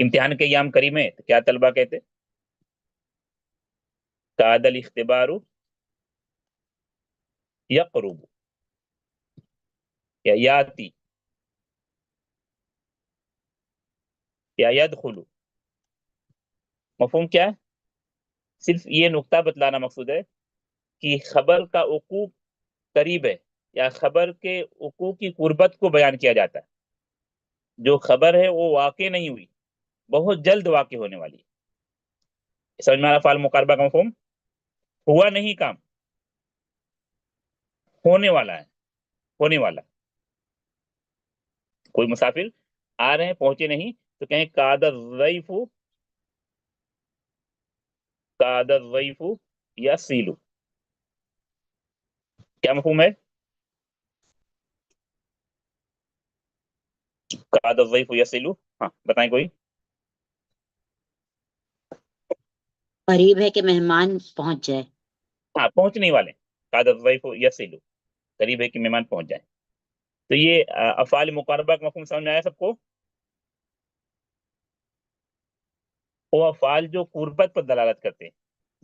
امتحان کے ایام قریب ہیں تو کیا طلبہ کہتے؟ کاد الاختبار یقرب یا یاتی یا یدخل. مفہوم کیا ہے؟ صرف یہ نقطہ بتلانا مقصود ہے کہ خبر کا وقوع قریب ہے یا خبر کے وقوع کی قربت کو بیان کیا جاتا ہے. جو خبر ہے وہ واقع نہیں ہوئی، بہت جلد واقع ہونے والی ہے. سمجھ میں آ رہا فعل مقاربہ کا مفہوم؟ ہوا نہیں کام، ہونے والا ہے، ہونے والا. کوئی مسافر آ رہے ہیں، پہنچے نہیں، تو کہیں کاد الضیف، کاد الضیف یصل. کیا مفہوم ہے؟ کاد الضیف یصل. ہاں بتائیں کوئی. قریب ہے کہ مہمان پہنچ جائے. ہاں پہنچنے ہی والے. کاد الضیف یصل، قریب ہے کہ مہمان پہنچ جائے. تو یہ افعال مقاربہ کا مفہوم سمجھ میں آیا سب کو؟ وہ افعال جو قربت پر دلالت کرتے ہیں،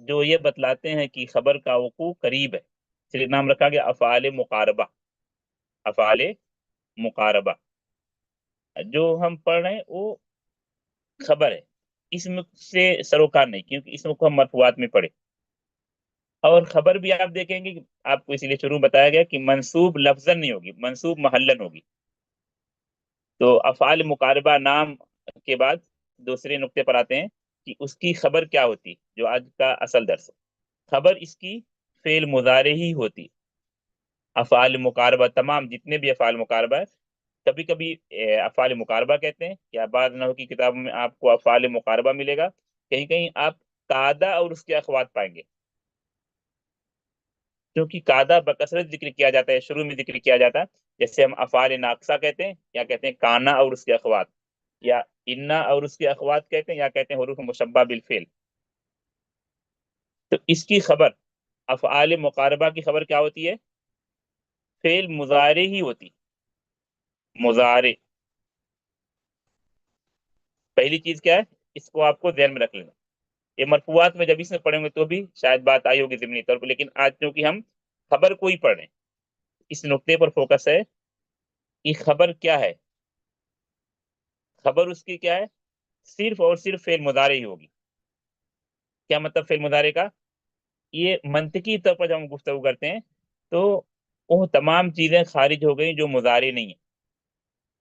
جو یہ بتلاتے ہیں کہ خبر کا وقوع قریب ہے، اس لیے نام رکھا گیا افعال مقاربہ. افعال مقاربہ جو ہم پڑھ رہے ہیں وہ خبر ہے، اسم سے سروکار نہیں، کیونکہ اسم کو ہم مرفوعات میں پڑھے. اور خبر بھی آپ دیکھیں گے کہ آپ کو اسی لیے شروع بتایا گیا کہ منصوب لفظاً نہیں ہوگی، منصوب محلاً ہوگی. تو افعال مقاربہ نام کے بعد دوسرے نقطے پر آتے ہیں کہ اس کی خبر کیا ہوتی، جو آج کا اصل درس ہے. خبر اس کی فعل مضارع ہی ہوتی. افعال مقاربہ تمام جتنے بھی افعال مقاربہ ہے، کبھی کبھی افعال مقاربہ کہتے ہیں، یا بعض نحو کی کتابوں میں آپ کو افعال مقاربہ ملے گا، کہیں کہیں آپ قاعدہ اور اس کے اخوات پائیں گے. کیونکہ قاعدہ بکثرت ذکر کیا جاتا ہے، شروع میں ذکر کیا جاتا ہے. جیسے ہم افعال ناقصہ کہتے ہیں، یا کہتے ہیں کانا اور اس کے اخوات، یا انا اور اس کے اخوات کہتے ہیں، یا کہتے ہیں حروف مشبہ بالفعل. تو اس کی خبر، افعال مقاربہ کی خبر کیا ہوتی ہے؟ فعل مضارع ہی ہوتی. مضارع پہلی چیز کیا ہے، اس کو آپ کو ذہن میں رکھ لینا. یہ مرفوعات میں جب اس میں پڑھیں گے تو بھی شاید بات آئی ہوگی ضمنی طور پر، لیکن آج کیونکہ ہم خبر کو ہی پڑھ رہے ہیں، اس نقطے پر فوکس ہے کہ خبر کیا ہے. خبر اس کی کیا ہے؟ صرف اور صرف فعل مضارع ہی ہوگی. کیا مطلب فعل مضارع کا؟ یہ منطقی طور پر جب ہم گفتگو کرتے ہیں تو وہ تمام چیزیں خارج ہو گئی جو مضارع نہیں ہیں.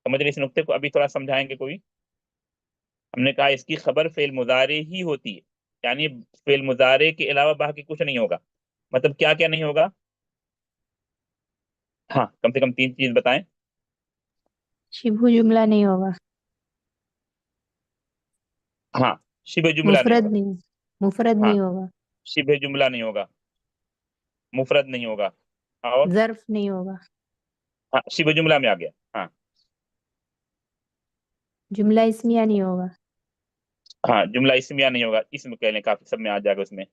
سمجھ رہے اس نقطے کو؟ ابھی تھوڑا سمجھائیں گے کوئی. ہم نے کہا اس کی خبر فعل مضارع ہی ہوتی ہے، یعنی فعل مضارع کے علاوہ باقی کچھ نہیں ہوگا. مطلب کیا کیا نہیں ہوگا؟ ہاں کم سے کم 3 چیز بتائیں. شبہ جملہ نہیں ہوگا، ہاں شبہ جملہ نہیں مفرد ہوگا. نہیں، مفرد ہاں نہیں ہوگا، شبہ جملہ نہیں ہوگا، مفرد نہیں ہوگا، اور ظرف نہیں ہوگا، ہاں شبہ جملہ میں آ گیا. ہاں جملہ اسمیہ نہیں ہوگا. ہاں جملہ اسمیہ نہیں ہوگا، اسم کہہ لیں کافی، سب میں آ جائے گا اس میں.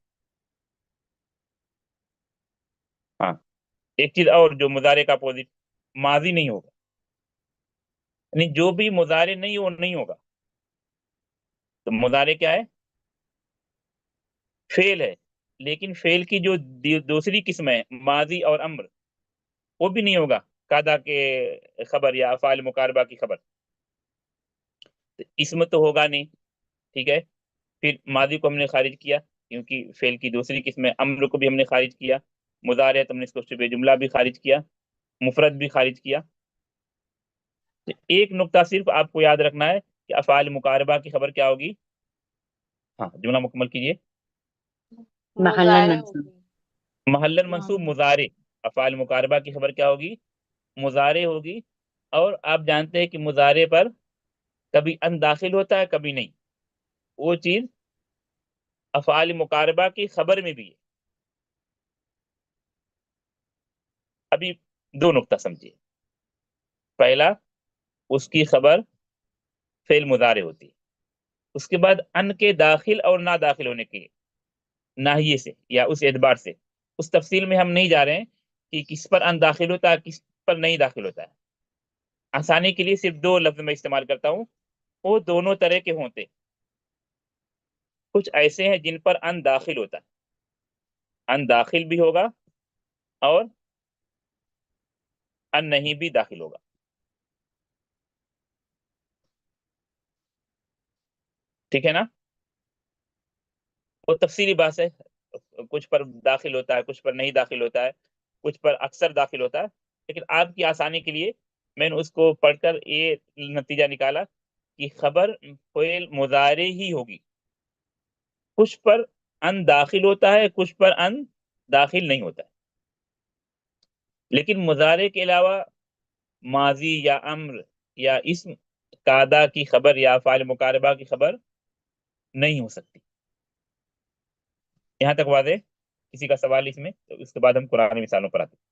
ہاں ایک چیز اور، جو مضارع کا اپوزٹ، ماضی نہیں ہوگا. یعنی جو بھی مضارع نہیں وہ نہیں ہوگا. تو مضارع کیا ہے؟ فعل ہے، لیکن فعل کی جو دوسری قسم ہے ماضی اور امر، وہ بھی نہیں ہوگا. قاعدہ کے خبر یا افعال مقاربہ کی خبر. تو اسم تو ہوگا نہیں، ٹھیک ہے. پھر ماضی کو ہم نے خارج کیا کیونکہ فعل کی دوسری قسم ہے، امر کو بھی ہم نے خارج کیا، مضارع تم نے اس کو شبہ جملہ بھی خارج کیا، مفرد بھی خارج کیا. تو ایک نقطہ صرف آپ کو یاد رکھنا ہے کہ افعال مقاربہ کی خبر کیا ہوگی. ہاں جملہ مکمل کیجیے. محلن مضارع منصوب. ہوگی. محلن منصوب مضارع. افعال مقاربہ کی خبر کیا ہوگی؟ مضارع ہوگی. اور آپ جانتے ہیں کہ مضارع پر کبھی ان داخل ہوتا ہے، کبھی نہیں. وہ چیز افعال مقاربہ کی خبر میں بھی ہے. ابھی 2 نقطہ سمجھیے. پہلا، اس کی خبر فعل مضارع ہوتی ہے. اس کے بعد ان کے داخل اور نہ داخل ہونے کے ناحیے سے یا اس اعتبار سے، اس تفصیل میں ہم نہیں جا رہے ہیں کہ کس پر ان داخل ہوتا ہے، کس پر نہیں داخل ہوتا ہے. آسانی کے لیے صرف 2 لفظ میں استعمال کرتا ہوں. وہ دونوں طرح کے ہوتے، کچھ ایسے ہیں جن پر ان داخل ہوتا ہے، ان داخل بھی ہوگا اور ان نہیں بھی داخل ہوگا. ٹھیک ہے نا؟ وہ تفصیلی بات ہے، کچھ پر داخل ہوتا ہے، کچھ پر نہیں داخل ہوتا ہے، کچھ پر اکثر داخل ہوتا ہے. لیکن آپ کی آسانی کے لیے میں نے اس کو پڑھ کر یہ نتیجہ نکالا کہ خبر فعل مضارع ہی ہوگی، کچھ پر ان داخل ہوتا ہے، کچھ پر ان داخل نہیں ہوتا ہے. لیکن مضارع کے علاوہ ماضی یا امر یا اسم قادہ کی خبر یا افعال مقاربہ کی خبر نہیں ہو سکتی. یہاں تک واضح؟ کسی کا سوال اس میں؟ تو اس کے بعد ہم قرآن مثالوں پر آتے ہیں.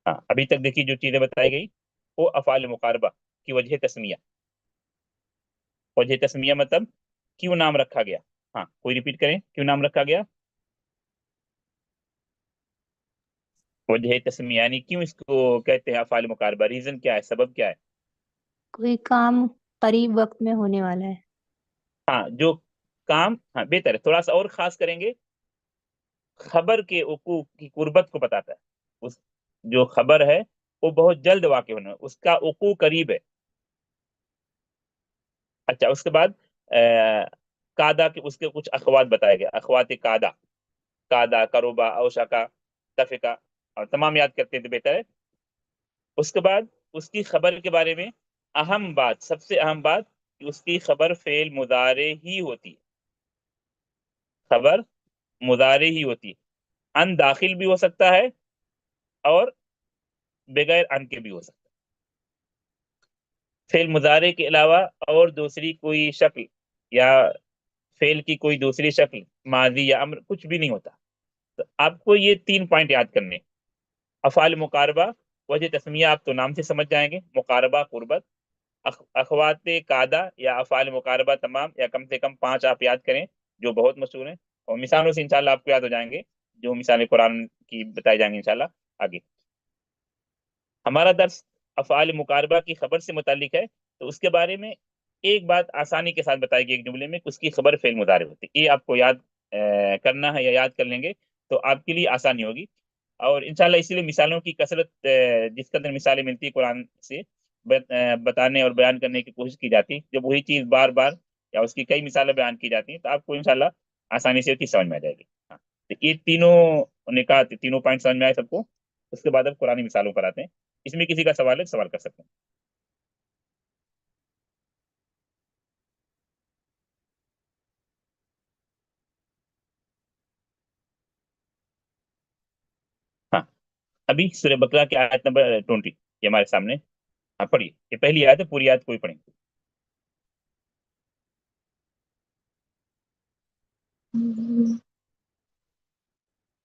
ہاں، ابھی تک دیکھیے جو چیزیں بتائی گئی وہ افعال مقاربہ کی وجہ تسمیہ. وجہ تسمیہ مطلب کیوں نام رکھا گیا. ہاں، کوئی ریپیٹ کریں، کیوں نام رکھا گیا؟ وجہ تسمیہ یعنی کیوں اس کو کہتے ہیں افعال مقاربہ، ریزن کیا ہے، سبب کیا ہے؟ کوئی کام قریب وقت میں ہونے والا ہے. ہاں، جو کام، ہاں بہتر ہے، تھوڑا سا اور خاص کریں گے، خبر کے وقوع کی قربت کو بتاتا ہے. اس جو خبر ہے وہ بہت جلد واقع ہونا ہے، اس کا وقوع قریب ہے. اچھا، اس کے بعد قادہ کے اس کے کچھ اخوات بتائے گئے، اخوات قادہ، قادہ، کروبا، اوشکا، تفقہ، اور تمام یاد کرتے ہیں تو بہتر ہے. اس کے بعد اس کی خبر کے بارے میں اہم بات، سب سے اہم بات کہ اس کی خبر فعل مضارع ہی ہوتی ہے. خبر مضارع ہی ہوتی ہے، ان داخل بھی ہو سکتا ہے اور بغیر ان کے بھی ہو سکتا ہے. فعل مضارع کے علاوہ اور دوسری کوئی شکل یا فعل کی کوئی دوسری شکل، ماضی یا امر، کچھ بھی نہیں ہوتا. تو آپ کو یہ 3 پوائنٹ یاد کرنے: افعال مقاربہ، وجہ تسمیہ آپ تو نام سے سمجھ جائیں گے، مقاربہ قربت، اخوات قادہ یا افعال مقاربہ تمام، یا کم سے کم 5 آپ یاد کریں جو بہت مشہور ہیں، اور مثالوں سے انشاءاللہ آپ کو یاد ہو جائیں گے، جو مثالیں قرآن کی بتائی جائیں گی انشاءاللہ آگے. ہمارا درس افعال مقاربہ کی خبر سے متعلق ہے، تو اس کے بارے میں ایک بات آسانی کے ساتھ بتائی گئی ایک جملے میں کہ اس کی خبر فعل مضارع ہوتی ہے. یہ آپ کو یاد کرنا ہے، یا یاد کر لیں گے تو آپ کے لیے آسانی ہوگی. اور انشاءاللہ اسی لیے مثالوں کی کثرت، جس قدر مثالیں ملتی قرآن سے بتانے اور بیان کرنے کی کوشش کی جاتی، جب وہی چیز بار بار یا اس کی کئی مثالیں بیان کی جاتی ہیں تو آپ کو انشاءاللہ آسانی سے سمجھ میں آ جائے گی. ہاں، تو یہ تینوں نکات، تینوں پوائنٹ سمجھ میں آئے سب کو. اس کے بعد اب قرآن مثالوں پر آتے ہیں. اس میں کسی کا سوال ہے، سوال کر سکتے ہیں. ہاں، ابھی سورہ بقرہ کی آیت نمبر 20 یہ ہمارے سامنے. ہاں پڑھیے، یہ پہلی آیت ہے، پوری آیت کوئی پڑھیں.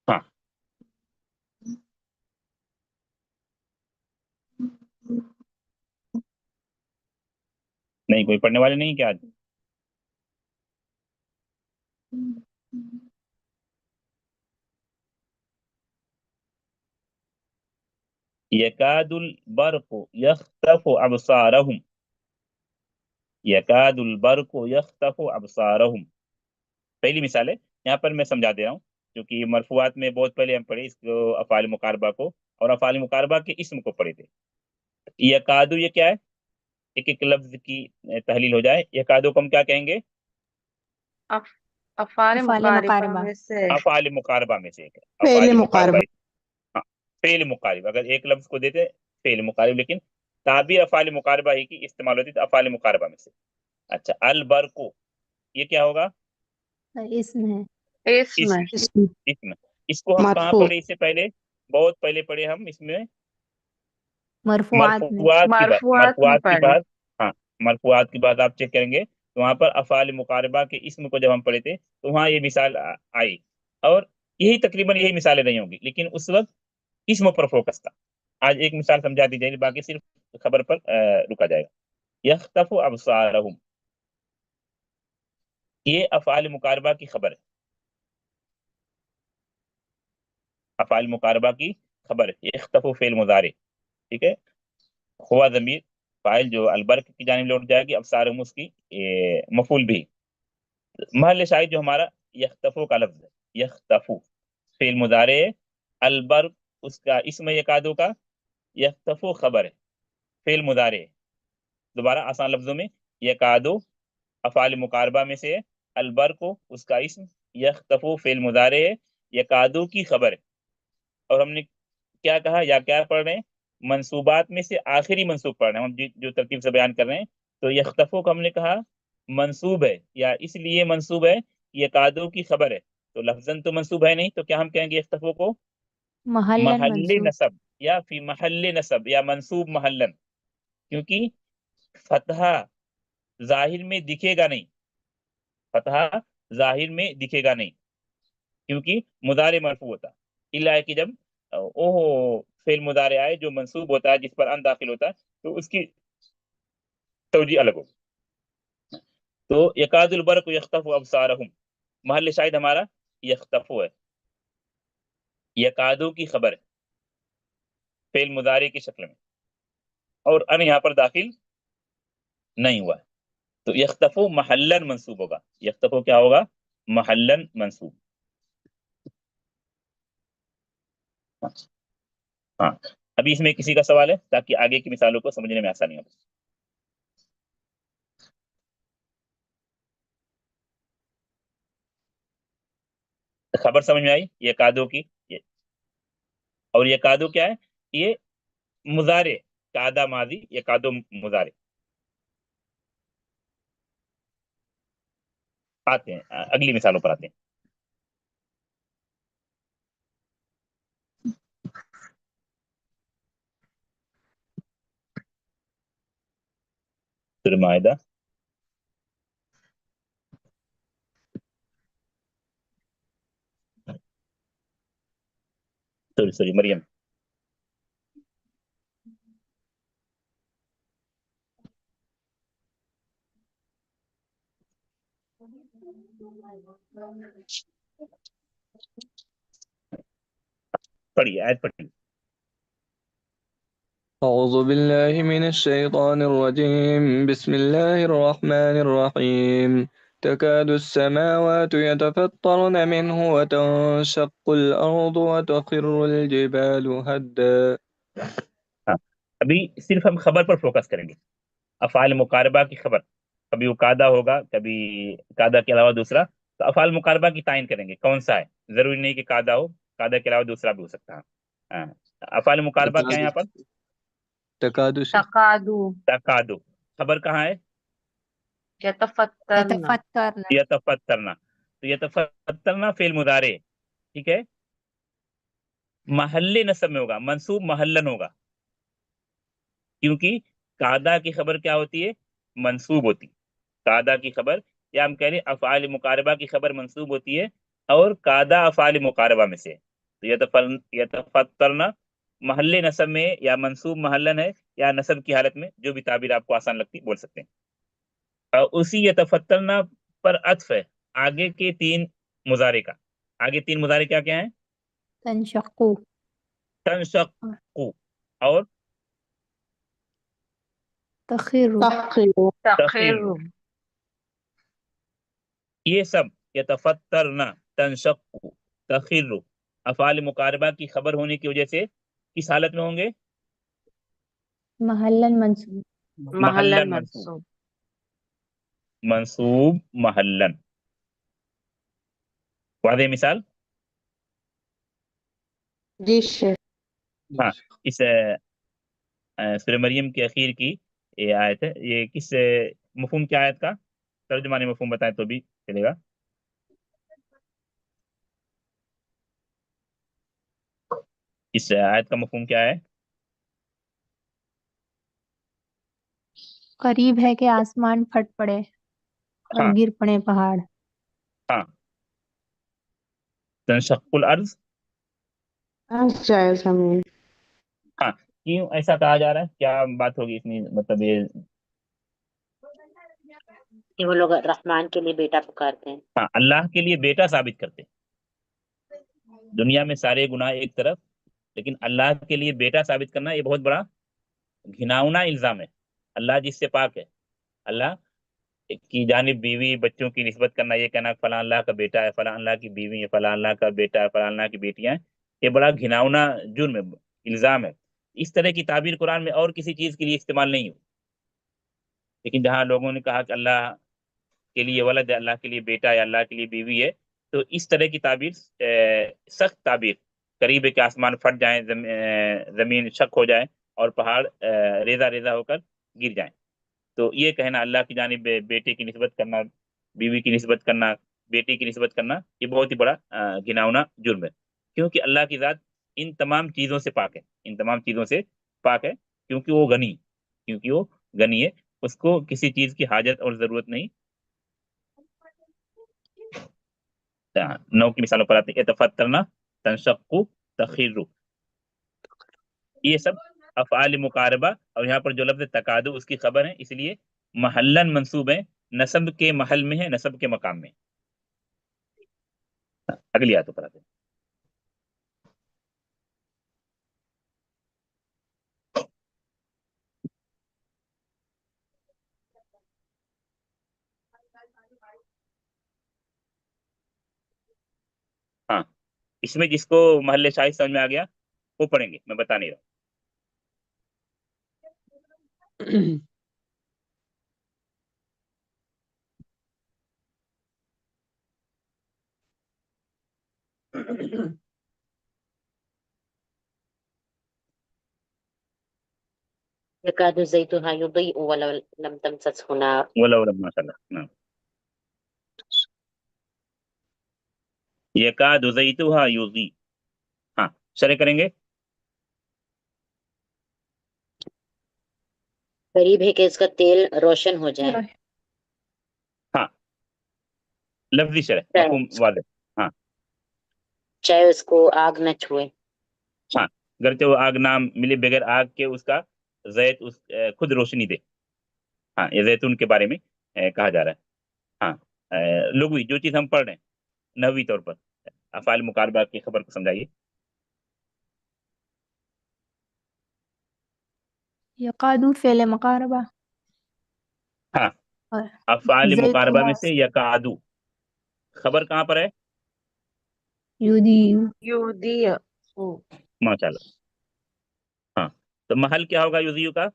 ہاں، نہیں کوئی پڑھنے والے نہیں کیا آج؟ یکاد البرق یخطف ابصارهم، یکاد البرق یخطف ابصارهم. پہلی مثال ہے، یہاں پر میں سمجھا دے رہا ہوں کیونکہ مرفوعات میں بہت پہلے ہم پڑھے اس کو، افعال مقاربہ کو اور افعال مقاربہ کے اسم کو پڑھے تھے. یکادو یہ کیا ہے؟ ایک ایک لفظ کی تحلیل ہو جائے. یکادو کو ہم کیا کہیں گے؟ اف- افعال افعال مقاربہ مقاربہ. میں سے افعال مقاربہ میں سے ایک ہے، فعل افعال مقاربہ. مقاربہ. ہاں، فعل مقارب، اگر ایک لفظ کو دیتے فعل مقارب، لیکن تعبیر افعال مقاربہ ہی کی استعمال ہوتی ہے، تو افعال مقاربہ میں سے. اچھا، البرقو یہ کیا ہوگا؟ اسم ہے. اسم اسم. اسم اسم. اس کو ہم کہاں مرفوع. پڑھے اس سے پہلے؟ بہت پہلے پڑھے ہم اس میں مرفوعات میں. مرفوعات کی بات، مرفوعات میں مرفوعات کی پڑھے. بات. ہاں، مرفوعات کی بات آپ چیک کریں گے تو وہاں پر افعال مقاربہ کے اسم کو جب ہم پڑھے تھے تو وہاں یہ مثال آئی، اور یہی تقریباً یہی مثالیں نہیں ہوں گی، لیکن اس وقت اسم پر فوکس تھا. آج ایک مثال سمجھا دی جائے گی، باقی صرف خبر پر رکا جائے گا. یخطف ابصارہم، یہ افعال مقاربہ کی خبر ہے. افعال مقاربہ کی خبر ہے، یختفو فعل مضارع، ٹھیک ہے. ہوا ضمیر فاعل جو البرق کی جانب لوٹ جائے گی، ابصارہم اس کی مفعول بھی. محل شاہد جو ہمارا یختفو کا لفظ ہے، یختفو فعل مضارع ہے، البرق اس کا اسم یکادو کا، یختفو خبر ہے، فعل مضارع ہے. دوبارہ آسان لفظوں میں، یکادو افعال مقاربہ میں سے ہے، البرق اس کا اسم، یختفو فعل مضارع ہے، یکادو کی خبر ہے. اور ہم نے کیا کہا یا کیا پڑھ رہے ہیں؟ منصوبات میں سے آخری منصوب پڑھ رہے ہیں ہم، جو ترتیب سے بیان کر رہے ہیں. تو یختفو کو ہم نے کہا منصوب ہے، یا اس لیے منصوب ہے یکادو کی خبر ہے. تو لفظاً تو منصوب ہے نہیں، تو کیا ہم کہیں گے یختفو کو؟ محلن محل منصوب. نصب یا فی محل نصب یا منصوب محلن، کیونکہ فتحہ ظاہر میں دکھے گا نہیں، فتحہ ظاہر میں دکھے گا نہیں، کیونکہ مضارع مرفوع ہوتا. الا ہے کہ جب فعل مضارع آئے جو منصوب ہوتا ہے، جس پر ان داخل ہوتا ہے، تو اس کی توجیہ الگ ہو. تو یکاد البرق یخطف ابصارہم، محل شاہد ہمارا یختفو ہے، یکادو کی خبر ہے، فعل مضارع کی شکل میں، اور ان یہاں پر داخل نہیں ہوا ہے. تو یختفو محلن منصوب ہوگا، یختفو کیا ہوگا؟ محلن منصوب. ہاں، ابھی اس میں کسی کا سوال ہے تاکہ آگے کی مثالوں کو سمجھنے میں آسانی ہو. خبر سمجھ میں آئی یہ کادو کی؟ اور یہ کادو کیا ہے؟ یہ مضارع، کادا ماضی، یہ کادو مضارع. آتے ہیں اگلی مثالوں پر آتے ہیں. سورہ مائدہ، سوری مریم. پڑھیے آیت پڑھیے. أعوذ بالله من الشيطان الرجيم بسم الله الرحمن الرحيم تكاد السماوات يتفطرن منه وتنشق الأرض وتخر الجبال هدا. ہاں، ابھی صرف ہم خبر پر فوکس کریں گے، افعال مقاربہ کی خبر. کبھی وہ کادا ہوگا، کبھی کادا کے علاوہ دوسرا. تو افعال مقاربہ کی تعین کریں گے کون سا ہے. ضروری نہیں کہ کادا ہو، کادا کے علاوہ دوسرا بھی ہو سکتا ہے. ہاں، افعال مقاربہ کیا ہے یہاں پر؟ تكاد تقادو، تکادو. خبر کہاں ہے؟ یتفترن، یتفکرن. یتفترنا. تو یتفترنا فعل مضارع، ٹھیک ہے، محل نصب میں ہوگا، منصوب محلن ہوگا، کیونکہ کادا کی خبر کیا ہوتی ہے؟ منصوب ہوتی. کادا کی خبر، یا ہم کہہ رہے ہیں افعال مقاربہ کی خبر منصوب ہوتی ہے، اور کادا افعال مقاربہ میں سے. تو یتفترنا محل نصب میں یا منصوب محلن ہے، یا نصب کی حالت میں، جو بھی تعبیر آپ کو آسان لگتی بول سکتے ہیں. اور اسی یتفترنا پر عطف ہے آگے کے تین مضارع کا. آگے تین مضارع کیا کیا ہیں؟ تنشقو. تنشقو اور تخر. تخر، یہ سب یتفترنا، تنشق، تخر افعال مقاربہ کی خبر ہونے کی وجہ سے کس حالت میں ہوں گے؟ محلن منصوب. محلن منصوب، منصوب. منصوب محلن. واضح مثال؟ جی شیخ. ہاں، اس سورہ مریم کی اخیر کی یہ آیت ہے، یہ کس مفہوم کی آیت کا ترجمانی مفہوم بتائیں تو بھی چلے گا. اس آیت کا مفہوم کیا ہے؟ قریب ہے کہ آسمان پھٹ پڑے اور ہاں گر پڑے پہاڑ. ہاں، تنشق الارض. جائز ہمیں. ہاں، کیوں ایسا کہا جا رہا ہے؟ کیا بات ہوگی اس میں؟ مطلب یہ کہ وہ لوگ رحمان کے لیے بیٹا پکارتے ہیں. ہاں، اللہ کے لیے بیٹا ثابت کرتے ہیں. دنیا میں سارے گناہ ایک طرف، لیکن اللہ کے لیے بیٹا ثابت کرنا یہ بہت بڑا گھناؤنا الزام ہے۔ اللہ جس سے پاک ہے، اللہ کی جانب بیوی بچوں کی نسبت کرنا، یہ کہنا فلاں اللہ کا بیٹا ہے، فلاں اللہ کی بیوی ہے، فلاں اللہ کا بیٹا ہے، فلاں اللہ کی بیٹیاں ہیں، یہ بڑا گھناؤنا جرم ہے، الزام ہے۔ اس طرح کی تعبیر قرآن میں اور کسی چیز کے لیے استعمال نہیں ہوئی، لیکن جہاں لوگوں نے کہا کہ اللہ کے لیے ولد ہے، اللہ کے لیے بیٹا ہے، اللہ کے لیے بیوی ہے، تو اس طرح کی تعبیر سخت تعبیر، قریب ہے کہ آسمان پھٹ جائیں، زمین شک ہو جائے اور پہاڑ ریزہ ریزہ ہو کر گر جائیں، تو یہ کہنا اللہ کی جانب بیٹے کی نسبت کرنا، بیوی کی نسبت کرنا، بیٹی کی نسبت کرنا، یہ بہت ہی بڑا گھناؤنا جرم ہے، کیونکہ اللہ کی ذات ان تمام چیزوں سے پاک ہے، ان تمام چیزوں سے پاک ہے، کیونکہ وہ غنی، کیونکہ وہ غنی ہے، اس کو کسی چیز کی حاجت اور ضرورت نہیں۔ 9 کی مثالوں پر آتے ہیں، تفترنا، تنشق، تخر، یہ سب افعال مقاربہ، اور یہاں پر جو لفظ تکادو اس کی خبر ہے، اس لیے محلن منصوب ہے، نصب کے محل میں ہے، نصب کے مقام میں۔ اگلی آیت پر آتے ہیں۔ ہاں، اس میں جس کو محل شاہد سمجھ میں آ گیا وہ پڑھیں گے، میں بتا نہیں رہا۔ يكاد زيتها يضيء ولو لم تمسسه نار. ولو لم، ماشاء اللہ، یکاد زیتھا یضیء، ہاں شرح کریں گے۔ قریب ہے کہ اس کا تیل روشن ہو جائے، ہاں لفظی شرح، مفہوم واضح، ہاں چاہے اس کو آگ نہ چھوئے۔ ہاں، گرچہ وہ آگ نہ ملے، بغیر آگ کے اس کا زیت خود روشنی دے، ہاں یہ زیتون کے بارے میں کہا جا رہا ہے۔ ہاں لغوی جو چیز ہم پڑھ رہے ہیں نحوی طور پر، افعال مقاربہ کی خبر کو سمجھائیے۔ یقادو فعل مقاربہ، ہاں اور افعال مقاربہ میں زیتونہ سے یکادو، خبر کہاں پر ہے؟ یودیو، یودی، ماشاء اللہ، ہاں تو محل کیا ہوگا یوزیو کا؟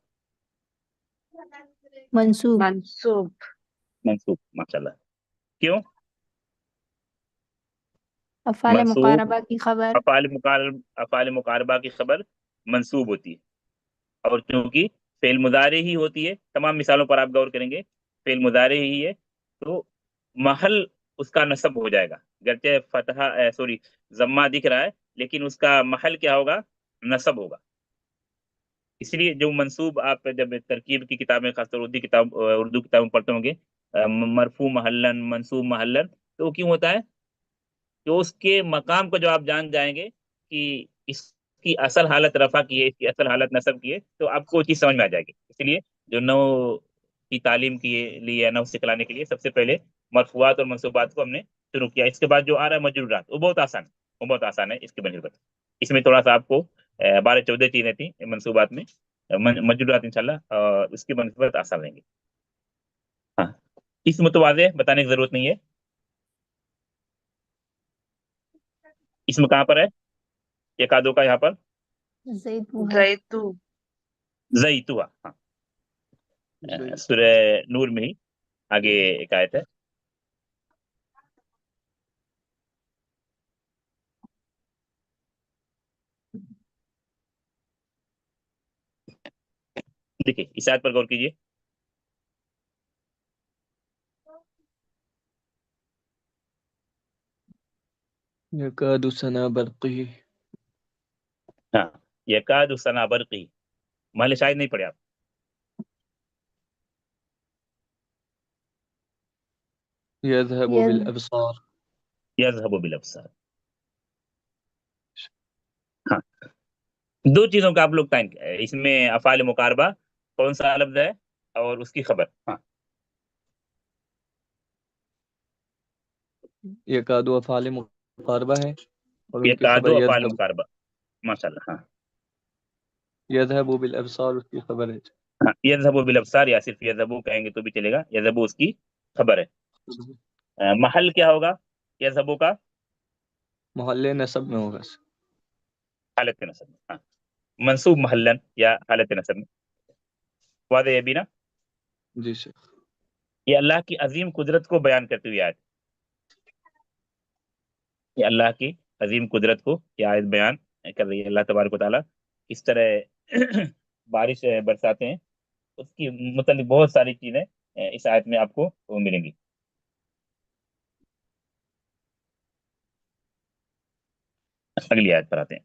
منصوب، منصوب، منصوب، ماشاء اللہ، کیوں؟ افعال منصوب، مقاربہ کی خبر، افعال مقاربہ کی خبر منصوب ہوتی ہے، اور چونکہ فعل مضارع ہی ہوتی ہے، تمام مثالوں پر آپ غور کریں گے فعل مضارع ہی ہے، تو محل اس کا نصب ہو جائے گا، گرچہ فتحہ سوری ضمہ دکھ رہا ہے، لیکن اس کا محل کیا ہوگا؟ نصب ہوگا۔ اس لیے جو منصوب آپ جب ترکیب کی کتابیں، خاص طور اردو کتابیں پڑھتے ہوں گے، مرفوع محلن، منصوب محلن، تو وہ کیوں ہوتا ہے؟ تو اس کے مقام کو جو آپ جان جائیں گے کہ اس کی اصل حالت رفع کی ہے، اس کی اصل حالت نصب کی ہے، تو آپ کو وہ چیز سمجھ میں آ جائے گی۔ اس لیے جو نو کی تعلیم کے لیے، نو سکھلانے کے لیے سب سے پہلے مرفوعات اور منصوبات کو ہم نے شروع کیا۔ اس کے بعد جو آ رہا ہے مجرورات، وہ بہت آسان ہے، وہ بہت آسان ہے اس کی بنسبت۔ اس میں تھوڑا سا آپ کو 12-14 چیزیں تھیں منصوبات میں، مجرورات انشاءاللہ اس کی بنسبت آسان رہیں گی۔ ہاں اس متواضع بتانے کی ضرورت نہیں ہے۔ اس میں کہاں پر ہے یکادو کا؟ یہاں پر زیتونہ، زیتو، زیتوا، ہاں سورہ نور میں ہی آگے ایک آیت ہے۔ دیکھیے اس آیت پر غور کیجیے۔ یکاد سنا برقی، ہاں یکاد سنا برقی، محل شاہد نہیں پڑے آپ؟ یذهب یذ بالابصار، یذهب بالابصار، ہاں دو چیزوں کا آپ لوگ تعین اس میں افعال مقاربہ کون سا لفظ ہے اور اس کی خبر۔ ہاں یکاد افعال مقاربہ ہے، اور یہ ان کی کادو خبر افعال یذهب مقاربہ، ماشاء اللہ. ہاں یذهب بالابصار اس کی خبر ہے. ہاں، یذہب بالابصار یا صرف یذہب کہیں گے تو بھی چلے گا، یذہب اس کی خبر ہے. محل کیا ہوگا یذہب کا؟ محل نصب میں ہوگا. حالت نصب میں. ہاں، منصوب محلن یا حالت نصب میں. واضح ہے بھی نا؟ جی سر. یہ اللہ کی عظیم قدرت کو بیان کرتے ہوئے آیت، یہ اللہ کی عظیم قدرت کو یہ آیت بیان کر رہی ہے. اللہ تبارک و تعالیٰ کس طرح بارش برساتے ہیں، اس کی متعلق بہت ساری چیزیں اس آیت میں آپ کو ملیں گی. اگلی آیت پر آتے ہیں.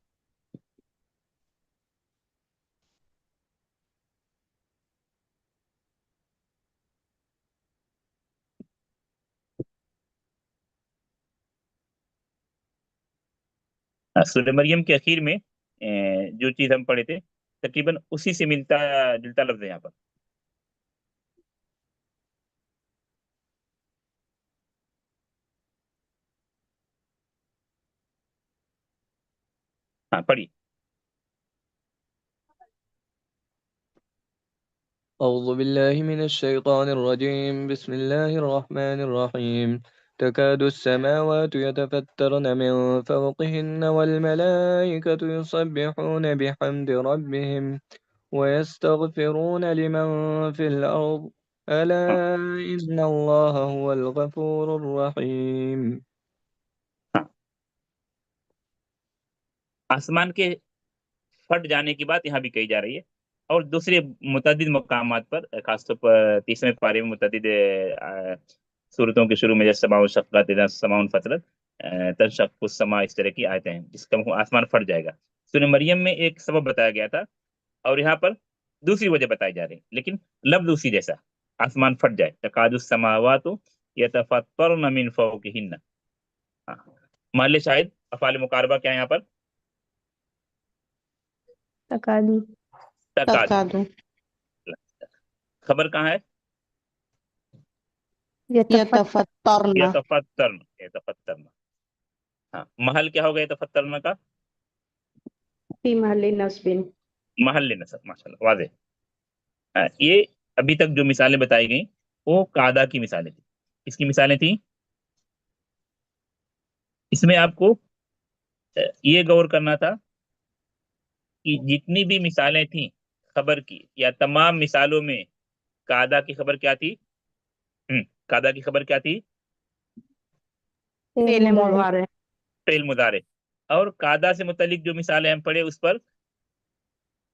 سورہ مریم کے اخیر میں جو چیز ہم پڑھے تھے تقریباً اسی سے ملتا جلتا لفظ ہے یہاں پر. ہاں پڑھی. أعوذ بالله من الشيطان الرجيم بسم الله الرحمن الرحيم تكاد السماوات يتفطرن من فوقهن والملائكة يسبحون بحمد ربهم ويستغفرون لمن في الأرض ألا ہاں إن الله هو الغفور الرحيم. ہاں، آسمان کے پھٹ جانے کی بات یہاں بھی کہی جا رہی ہے، اور دوسرے متعدد مقامات پر، خاص طور پر 30ویں پارے میں متعدد صورتوں کے شروع میں جیسے سماء انشقت، اذا السماء انفطرت، تنشق السماء، اس طرح کی آیتیں ہیں جس کا آسمان پھٹ جائے گا. سورہ مریم میں ایک سبب بتایا گیا تھا اور یہاں پر دوسری وجہ بتائی جا رہی، لیکن لفظ اسی جیسا، آسمان پھٹ جائے. تکاد السماوات یتفطرن من فوقہن. ہاں، محل شاہد افعال مقاربہ کیا ہے یہاں پر؟ تکادو. تکاد. تکادو. خبر کہاں ہے؟ یتفطرن. یتفطرن، یتفطرن. ہاں، محل کیا ہوگا یتفطرن کا؟ فی محل نصب. محل نصب، ماشاء اللہ واضح. یہ ابھی تک جو مثالیں بتائی گئیں وہ قاعدہ کی مثالیں تھیں. کس کی مثالیں تھیں؟ اس میں آپ کو یہ غور کرنا تھا کہ جتنی بھی مثالیں تھیں خبر کی، یا تمام مثالوں میں قاعدہ کی خبر کیا تھی؟ قاعدہ کی خبر کیا تھی؟ فعل مضارع. فعل مضارع. اور قاعدہ سے متعلق جو مثالیں ہم پڑھے اس پر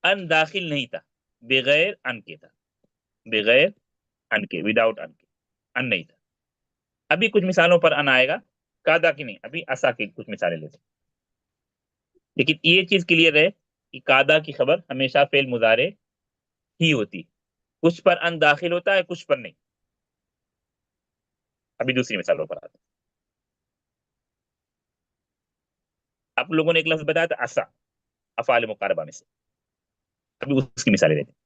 ان داخل نہیں تھا، بغیر ان کے تھا، بغیر ان کے، وداؤٹ ان کے، ان نہیں تھا. ابھی کچھ مثالوں پر ان آئے گا، قاعدہ کی نہیں، ابھی اسا کی کچھ مثالیں لیتے ہیں. لیکن یہ چیز کلیئر ہے کہ قاعدہ کی خبر ہمیشہ فعل مضارع ہی ہوتی، کچھ پر ان داخل ہوتا ہے کچھ پر نہیں. ابھی دوسری مثالوں پر آتے ہیں. آپ لوگوں نے ایک لفظ بتایا تھا اسا، افعال مقاربہ میں سے، ابھی اس کی مثالیں لیتے ہیں.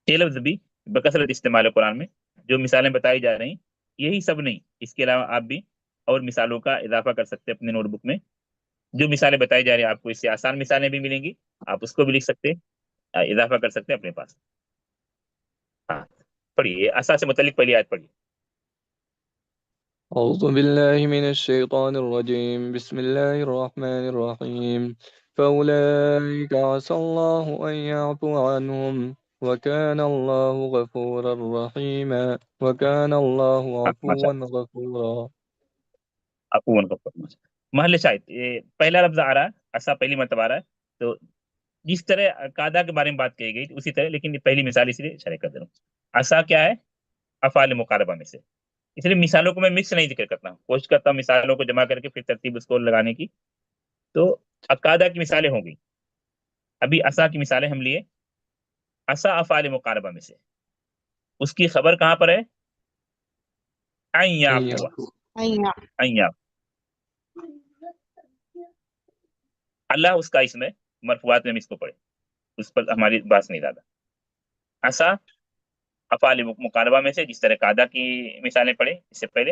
یہ لفظ بھی بکثرت استعمال ہے قرآن میں. جو مثالیں بتائی جا رہی یہی سب نہیں، اس کے علاوہ آپ بھی اور مثالوں کا اضافہ کر سکتے ہیں اپنے نوٹ بک میں. جو مثالیں بتائی جا رہی ہیں آپ کو اس سے آسان مثالیں بھی ملیں گی، آپ اس کو بھی لکھ سکتے ہیں، اضافہ کر سکتے ہیں اپنے پاس. ہاں پڑھیے، اسا سے متعلق پہلی آیت پڑھیے. أعوذ بالله من الشيطان الرجيم بسم الله الرحمن الرحيم فأولئك عسى الله أن يعفو عنهم وكان الله غفورا رحيما وكان الله ماشاء عفوا غفورا. عفوا غفورا. محل شاہد یہ پہلا لفظ آ رہا ہے، اسا پہلی مرتبہ آ رہا ہے. تو جس طرح قاعدہ کے بارے میں بات کہی گئی اسی طرح، لیکن یہ پہلی مثال اس لیے اشارہ کر دے رہا ہوں. اسا کیا ہے؟ افعال مقاربہ میں سے. اس لیے مثالوں کو میں مکس نہیں ذکر کرتا ہوں، کوشش کرتا ہوں مثالوں کو جمع کر کے پھر ترتیب اس کو لگانے کی. تو قاعدہ کی مثالیں ہوں گی. ابھی اسا کی مثالیں ہم لیے، اسا افعال مقاربہ میں سے، اس کی خبر کہاں پر ہے؟ ان یعفو. ان یعفو. اللہ اس کا اسم ہے، مرفوعات میں ہم اس کو پڑھے، اس پر ہماری بات نہیں زیادہ. اسا افعال مقاربہ میں سے، جس طرح قاعدہ کی مثالیں پڑھے اس سے پہلے،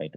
8।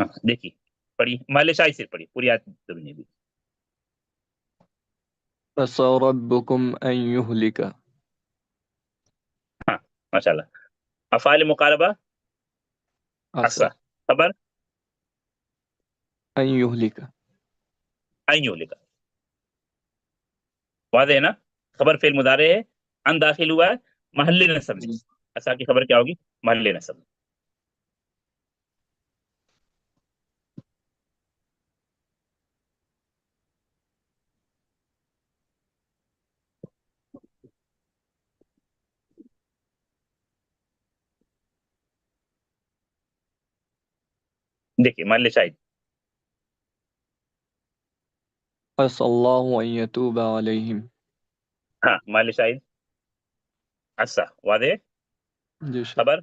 ہاں دیکھیے پڑھیے محل شاہد سے پڑھیے پوری آیت نہیں بھی. عسى ربكم أن يهلك ہاں ماشاء اللہ. افعال مقاربہ عسى عسا خبر أن يهلك ایو لکھا واضح ہے نا. خبر فعل مضارع ہے ان داخل ہوا ہے محل نصب میں. عسا کی خبر کیا ہوگی؟ محل نصب میں. دیکھیے محل شاہد عسى الله أن يتوب عليهم. ہاں محل شاہد عسا واضح. جی شیخ. خبر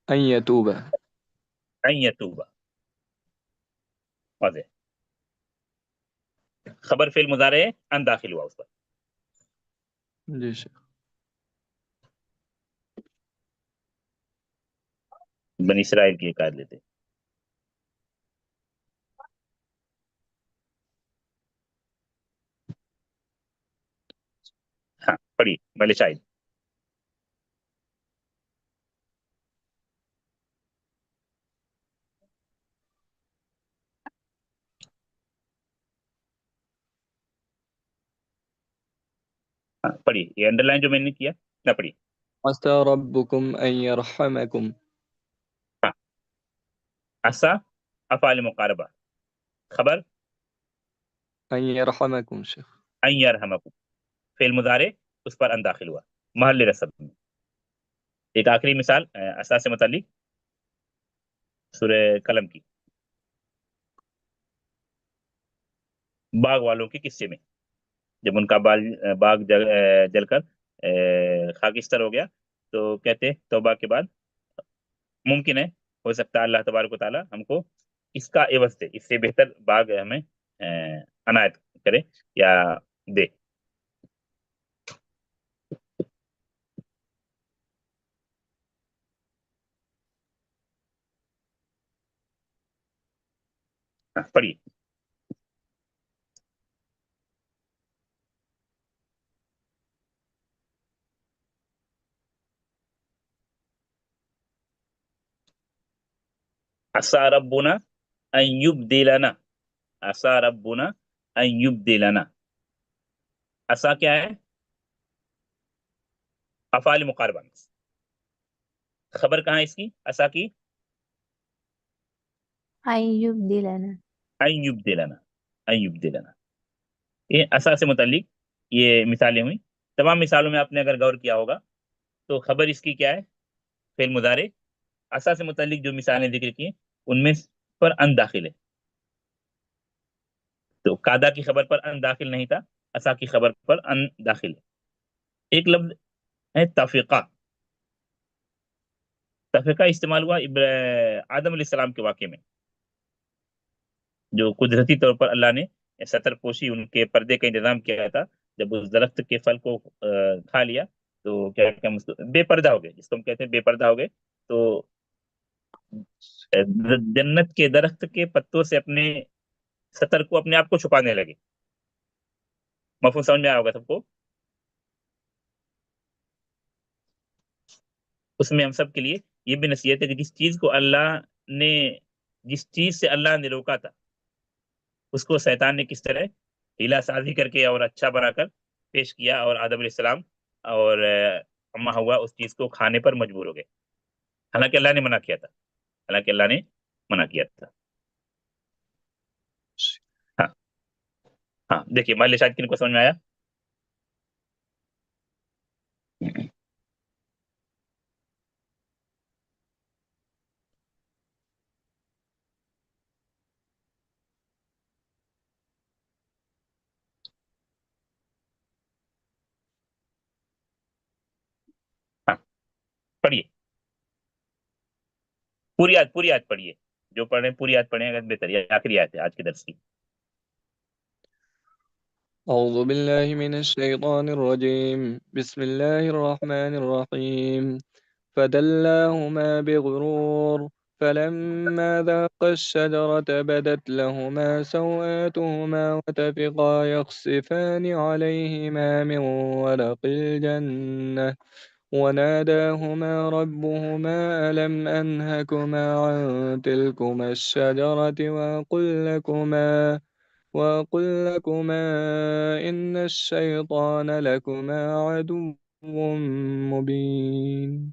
أن يتوب. ان یتوبہ واضح. خبر فعل مضارع ہے ان داخل ہوا اس پر. جی شیخ. بنی اسرائیل کی ایک آیت لیتے. ہاں پڑھیے محل شاہد. ہاں پڑھیے یہ انڈر لائن جو میں نے کیا نہ پڑھیے. عسى ربكم أن يرحمكم. عسا افعال مقاربہ خبر أن يرحمكم شيخ. ان یرحمکم فعل مضارع اس پر ان داخل ہوا محل نصب میں. ایک آخری مثال عسا سے متعلق سورہ قلم کی باغ والوں کے قصے میں جب ان کا باغ جل کر خاکستر ہو گیا تو کہتے توبہ کے بعد ممکن ہے ہو سکتا ہے اللہ تبارک و تعالی ہم کو اس کا عوض دے، اس سے بہتر باغ ہمیں عنایت کرے یا دے. پڑھیے عسى ربنا ان يبدلنا عسى ربنا ان يبدلنا. عسى کیا ہے؟ افعال مقاربہ میں خبر کہاں ہے اس کی؟ عسى کی أن يبدلنا. ان يبدلنا ان يبدلنا. یہ عسى سے متعلق یہ مثالیں ہوئی. تمام مثالوں میں آپ نے اگر غور کیا ہوگا تو خبر اس کی کیا ہے؟ فعل مضارع. عسى سے متعلق جو مثالیں ذکر کی ہیں ان میں پر ان داخل ہے. تو قادہ کی خبر پر ان داخل نہیں تھا، عسى کی خبر پر ان داخل ہے. ایک لفظ ہے تفقہ. تفقہ استعمال ہوا آدم علیہ السلام کے واقعے میں جو قدرتی طور پر اللہ نے ستر پوشی ان کے پردے کا انتظام کیا تھا. جب اس درخت کے پھل کو کھا لیا تو کیا بے پردہ ہو گئے، جس کو ہم کہتے ہیں بے پردہ ہو گئے. تو جنت کے درخت کے پتوں سے اپنے ستر کو اپنے آپ کو چھپانے لگے. مفہوم سمجھ میں آیا ہوگا سب کو. اس میں ہم سب کے لیے یہ بھی نصیحت ہے کہ جس چیز سے اللہ نے روکا تھا اس کو شیطان نے کس طرح ہیلا سازی کر کے اور اچھا بنا کر پیش کیا اور آدم علیہ السلام اور اما ہوا اس چیز کو کھانے پر مجبور ہو گئے، حالانکہ اللہ نے منع کیا تھا. حالانکہ اللہ نے منع کیا تھا. ہاں ہاں دیکھیے محل شاہد کن کو سمجھ میں آیا؟ ہاں پڑھیے پوری آیت پڑھیے. جو پڑھ رہے ہیں پوری آیت پڑھیں اگر بہتر. یہ آخری آیت ہے آج کے درس کی. أعوذ بالله من الشيطان الرجيم. بسم الله الرحمن الرحيم. فدلاهما بغرور فلما ذاقا الشجرة بدت لهما سوآتهما وطفقا يخصفان عليهما من ورق الجنة وناداهما ربهما ألم أنهكما عن تلكما الشجرة وأقل لكما إن الشيطان لكما عدو مبين.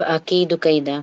فأكيد كيدا.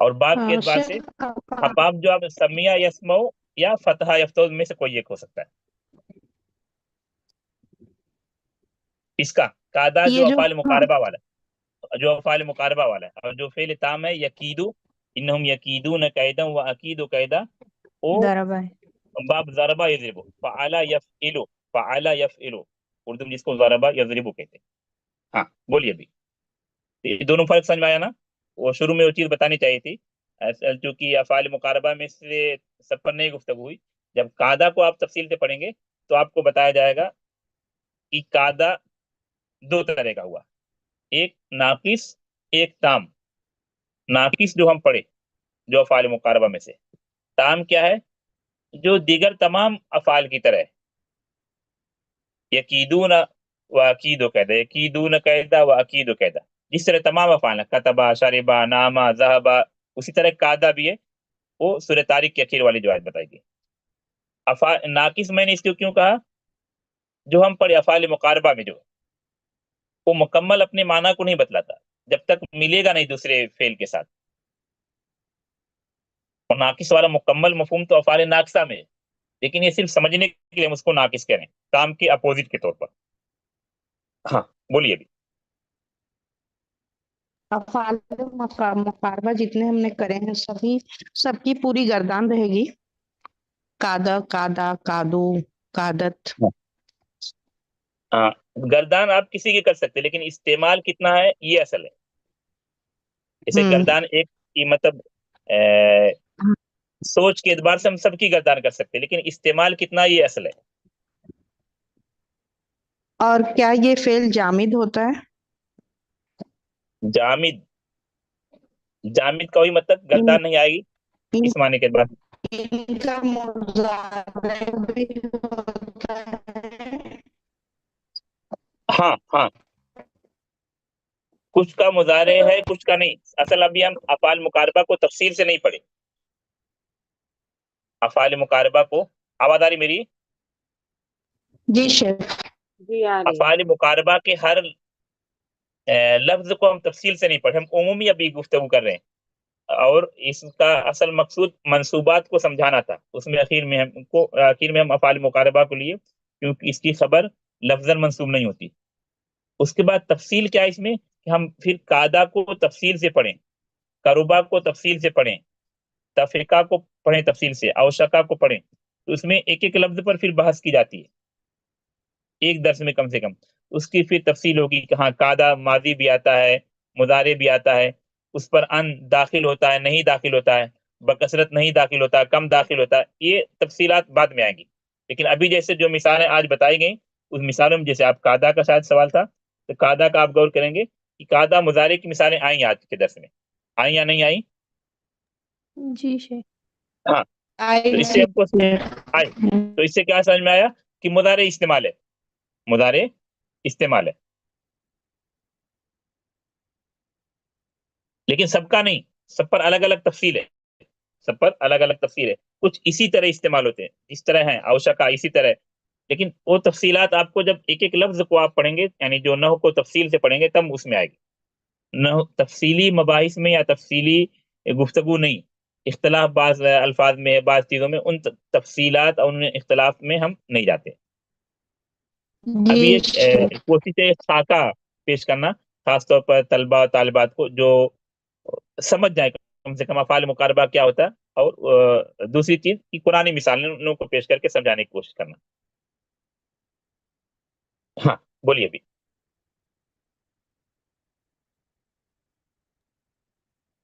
اور باب کے اعتبار سے حباب جو آپ سمیہ یسمو یا فتح یفتوز میں سے کوئی ایک ہو سکتا ہے. اس کا قاعدہ یہ جو جو افعال مقاربہ والا جو افعال مقاربہ والا ہے، اور جو فعل تام ہے یقیدو انہم یقیدون قیدا و عقید قیدا، وہ ضربہ ہے. باب ضربہ یضربو فعل یفعلو فعل یفعلو، اردو میں جس کو ضربہ یضربو کہتے ہیں. ہاں بولیے ابھی یہ دونوں فرق سمجھ میں آیا نا؟ وہ شروع میں وہ چیز بتانی چاہیے تھی، چونکہ افعال مقاربہ میں سے سب پر نہیں گفتگو ہوئی. جب قاعدہ کو آپ تفصیل سے پڑھیں گے تو آپ کو بتایا جائے گا کہ قاعدہ دو طرح کا ہوا، ایک ناقص ایک تام. ناقص جو ہم پڑھے جو افعال مقاربہ میں سے، تام کیا ہے؟ جو دیگر تمام افعال کی طرح ہے. یقیدون و عقید و قیدا، یقیدون قیدا و عقید و قیدا، جس طرح تمام افعال ہیں، کتبا شربا ناما ذهبا، اسی طرح قاعدہ بھی ہے. وہ سورہ طارق کی اخیر والی جو آیت بتائی گئی. ناقص میں نے اس کو کیوں کہا؟ جو ہم پڑھے افعال مقاربہ میں جو وہ مکمل اپنے معنی کو نہیں بتلاتا جب تک ملے گا نہیں دوسرے فعل کے ساتھ. اور ناقص والا مکمل مفہوم تو افعال ناقصہ میں ہے، لیکن یہ صرف سمجھنے کے لیے ہم اس کو ناقص کہہ رہے ہیں، کام کے اپوزٹ کے طور پر. ہاں بولیے ابھی. افعال مقاربہ جتنے ہم نے کرے ہیں سب کی پوری گردان رہے گی. قادہ قادہ قادو قادت. ہاں گردان آپ کسی کی کر سکتے، لیکن استعمال کتنا ہے یہ اصل ہے. جیسے گردان ایک کی مطلب سوچ کے اعتبار سے ہم سب کی گردان کر سکتے، لیکن استعمال کتنا یہ اصل ہے. اور کیا یہ فعل جامد ہوتا ہے؟ جامد جامد کا وہی مطلب گردان نہیں آئے گی اس معنی کے بعد. ان کا مضارع بھی ہوتا ہے. ہاں ہاں کچھ کا مضارع ہے کچھ کا نہیں. اصل ابھی ہم افعال مقاربہ کو تفصیل سے نہیں پڑھے. افعال مقاربہ کو آواز آ رہی میری؟ جی شیخ. جی آ رہی ہے. افعال مقاربہ کے ہر لفظ کو ہم تفصیل سے نہیں پڑھے، ہم عمومی ابھی گفتگو کر رہے ہیں. اور اس کا اصل مقصود منصوبات کو سمجھانا تھا. اس میں آخر میں ہم افعال مقاربہ کو لیے کیونکہ اس کی خبر لفظاً منصوب نہیں ہوتی. اس کے بعد تفصیل کیا ہے اس میں کہ ہم پھر قاعدہ کو تفصیل سے پڑھیں، قربہ کو تفصیل سے پڑھیں، تفریقہ کو پڑھیں تفصیل سے، اوشقہ کو پڑھیں. تو اس میں ایک ایک لفظ پر پھر بحث کی جاتی ہے ایک درس میں کم سے کم. اس کی پھر تفصیل ہوگی کہ ہاں قاعدہ ماضی بھی آتا ہے مضارع بھی آتا ہے، اس پر ان داخل ہوتا ہے نہیں داخل ہوتا ہے، بکثرت نہیں داخل ہوتا ہے کم داخل ہوتا ہے. یہ تفصیلات بعد میں آئیں گی. لیکن ابھی جیسے جو مثالیں آج بتائی گئیں اس مثالوں میں جیسے آپ قاعدہ کا شاید سوال تھا تو قاعدہ کا آپ غور کریں گے کہ قاعدہ مضارع کی مثالیں آئیں آج کے درس میں، آئیں یا نہیں آئیں؟ جی شیخ. ہاں تو اس سے ہم کو آئے تو اس سے کیا سمجھ میں آیا کہ مضارع استعمال ہے، مضارع استعمال ہے. لیکن سب کا نہیں، سب پر الگ الگ تفصیل ہے، سب پر الگ الگ تفصیل ہے. کچھ اسی طرح استعمال ہوتے ہیں اس طرح ہیں اوشقہ اسی طرح. لیکن وہ تفصیلات آپ کو جب ایک ایک لفظ کو آپ پڑھیں گے یعنی جو نحو کو تفصیل سے پڑھیں گے تب اس میں آئے گی. نحو تفصیلی مباحث میں یا تفصیلی گفتگو نہیں، اختلاف بعض الفاظ میں بعض چیزوں میں، ان تفصیلات اور ان اختلاف میں ہم نہیں جاتے. ابھی ایک کوشش ہے خاکہ پیش کرنا خاص طور پر طلبہ اور طالبات کو جو سمجھ جائیں کم سے کم افعال مقاربہ کیا ہوتا ہے، اور دوسری چیز کہ قرآنی مثالوں کو پیش کر کے سمجھانے کی کوشش کرنا. ہاں بولیے ابھی.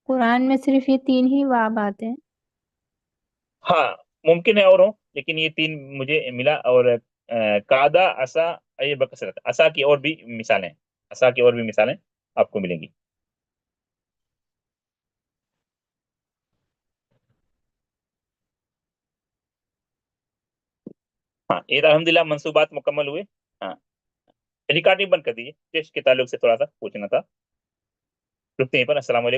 قرآن میں صرف یہ 3 ہی باب آتے ہیں. ہاں ممکن ہے اور ہوں، لیکن یہ 3 مجھے ملا. اور قاعدہ عصا یہ بکثرت عصا کی اور بھی مثالیں، عصا کی اور بھی مثالیں آپ کو ملیں گی. ہاں یہ الحمدللہ منصوبات مکمل ہوئے. ہاں ریکارڈنگ بند کر دیجیے، ٹیسٹ کے تعلق سے تھوڑا سا پوچھنا تھا. رکتے ہیں پر. السلام علیکم.